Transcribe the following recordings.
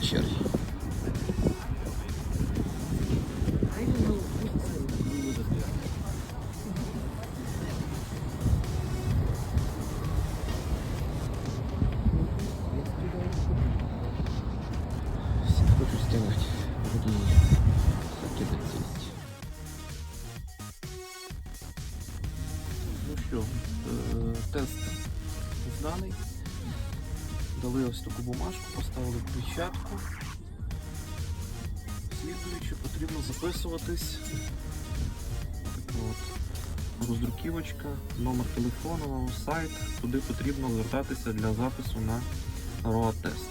черги. Всі хочуть стягати водії. Кидаться есть. Ну що, тест зданий. Дали ось таку бумажку, поставили печатку. Слідуючи, потрібно записуватись. От. Роздруківочка, номер телефону, сайт. Туди потрібно звертатися для запису на РОА-тест.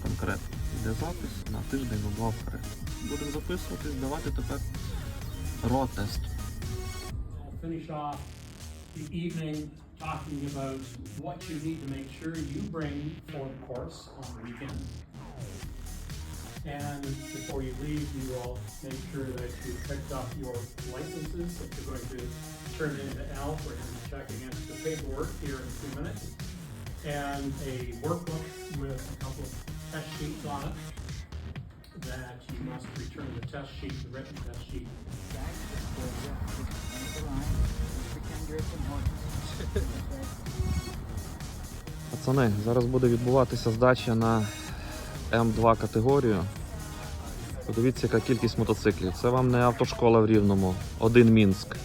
Конкретно. Йде запис на тиждень-два вперед. Будемо записуватись, давати тепер РОА-тест. Finish off the evening talking about what you need to make sure you bring for the course on the weekend. And before you leave, you will make sure that you picked up your licenses that you're going to turn into ELF. We're going to check against the paperwork here in a few minutes. And a workbook with a couple of test sheets on it that you must return the test sheet, the written test sheet. Пацани, зараз буде відбуватися здача на М2 категорію. Подивіться, яка кількість мотоциклів. Це вам не автошкола в Рівному. Один Мінськ.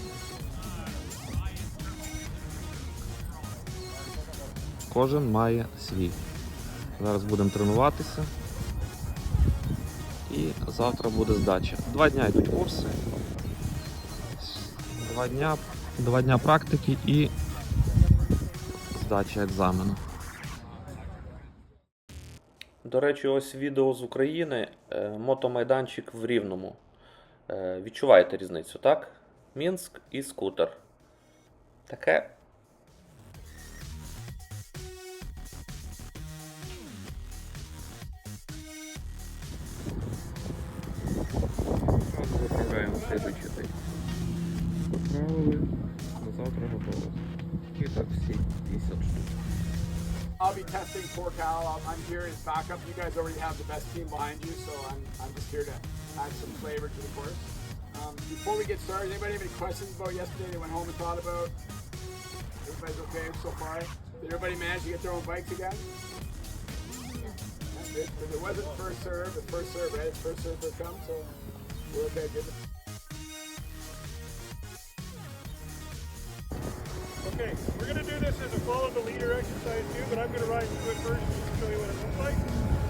Кожен має свій. Зараз будемо тренуватися. І завтра буде здача. 2 дня йдуть курси. 2 дня практики і здача екзамену. До речі, ось відео з України. Мотомайданчик в Рівному. Відчуваєте різницю, так? Мінськ і скутер. Таке. Заправляємо слідуючий день. Заправили, на завтра готово. І так всі 50 штук. I'll be testing for Cal. I'm here as backup. You guys already have the best team behind you, so I'm just here to add some flavor to the course. Before we get started, anybody have any questions about yesterday they went home and thought about? Everybody's okay so far? Did everybody manage to get their own bikes again? That's good. Because it wasn't first serve, it's first serve, right? It's first serve, first come, so we're okay, good. Okay, we're going to do this as a follow the leader exercise too, but I'm going to ride through it first just to show you what it looks like.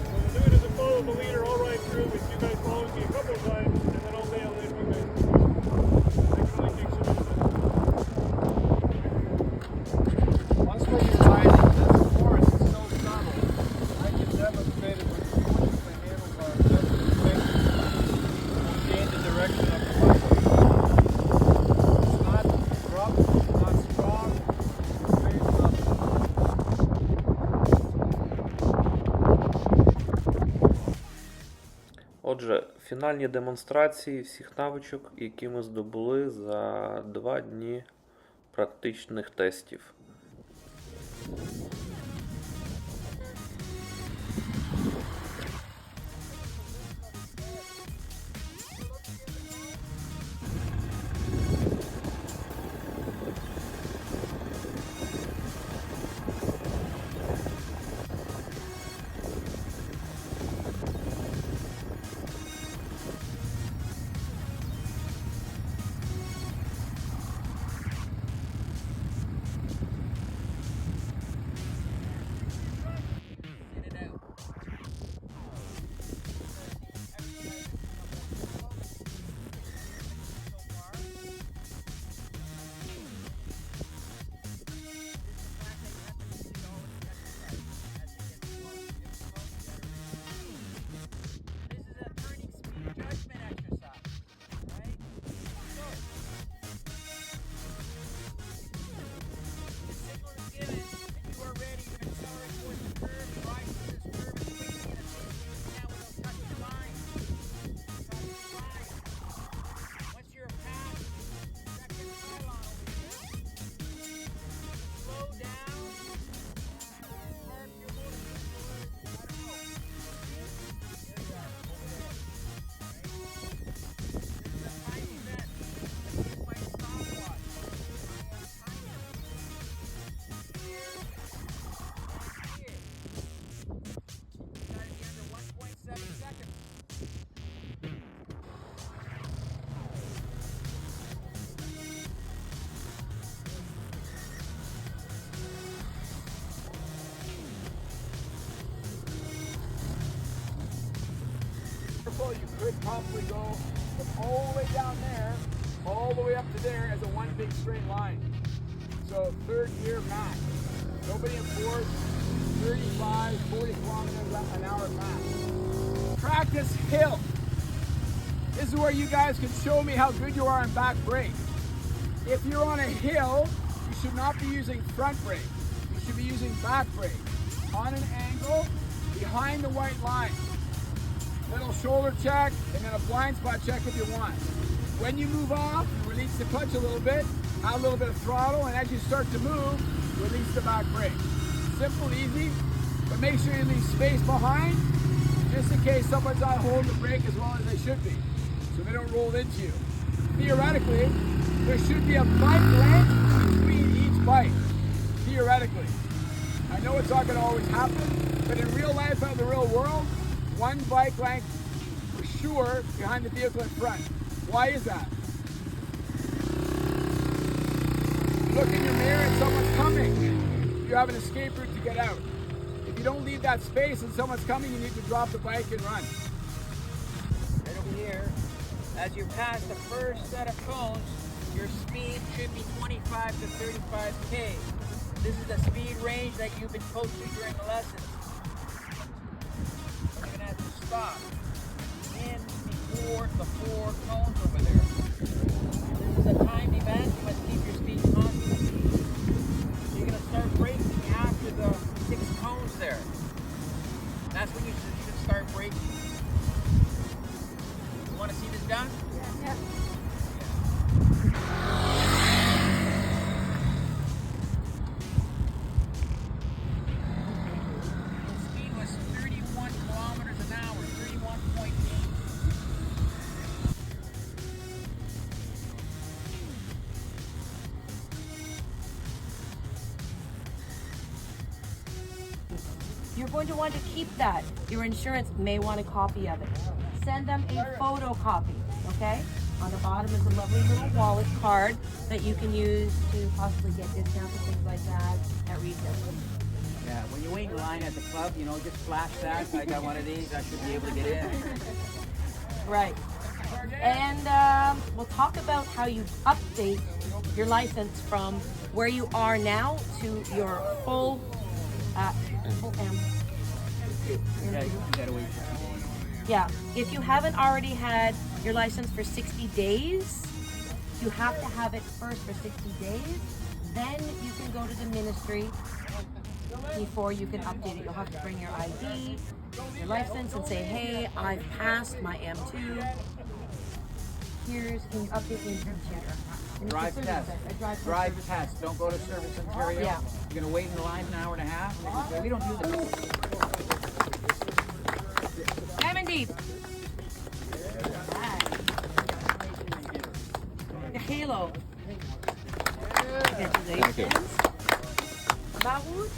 So we'll do it as a follow the leader. I'll ride through with you guys following me a couple of times, and then I'll bail in you guys. That can only take some minutes. Once when you're riding this course, it's so subtle. I can demonstrate it with you push the handlebar just to make gain the direction of the bike. It's not rough, it's not strong, it's very subtle. Отже, фінальні демонстрації всіх навичок, які ми здобули за 2 дні практичних тестів. could probably go from all the way down there, all the way up to there as a one big straight line. So third gear max. Nobody enforced 35, 40 kilometers an hour max. Practice hill. This is where you guys can show me how good you are on back brake. If you're on a hill, you should not be using front brake. You should be using back brake. On an angle, behind the white line. Little shoulder check, and then a blind spot check if you want. When you move off, you release the clutch a little bit, add a little bit of throttle, and as you start to move, release the back brake. Simple, easy, but make sure you leave space behind, just in case someone's not holding the brake as well as they should be, so they don't roll into you. Theoretically, there should be a bike length between each bike. Theoretically. I know it's not going to always happen, but in real life, out in the real world, one bike length for sure behind the vehicle in front. Why is that? Look in your mirror and someone's coming. You have an escape route to get out. If you don't leave that space and someone's coming, you need to drop the bike and run. Right over here, as you pass the first set of cones, your speed should be 25 to 35 K. This is the speed range that you've been coached to during the lessons. You're going to have to stop in before the 4 cones over there. This is a timed event. You must keep your speed constant. You're going to start braking after the 6 cones there. That's when you should start braking. You want to see this done? Yeah. Speed was 31 kilometers an hour, 31.8. You're going to want to keep that. Your insurance may want a copy of it. Send them a photocopy, okay? On the bottom is a lovely little wallet card that you can use to possibly get discounts and things like that at retail. Yeah, when you wait in line at the club, you know, just flash that. I got one of these, I should be able to get in. Right. And we'll talk about how you update your license from where you are now to your full M. Yeah, you gotta wait. Yeah, if you haven't already had your license for 60 days, you have to have it first for 60 days. Then you can go to the ministry before you can update it. You'll have to bring your ID, your license, and say, hey, I've passed my M2. Can you update me in computer? And it's a Drive service test. center, a drive Drive service. test. Don't go to Service Ontario. Yeah. You're gonna wait in the line an hour and a half. We don't do this. Diamond Deep. The Halo. Congratulations. Maroud.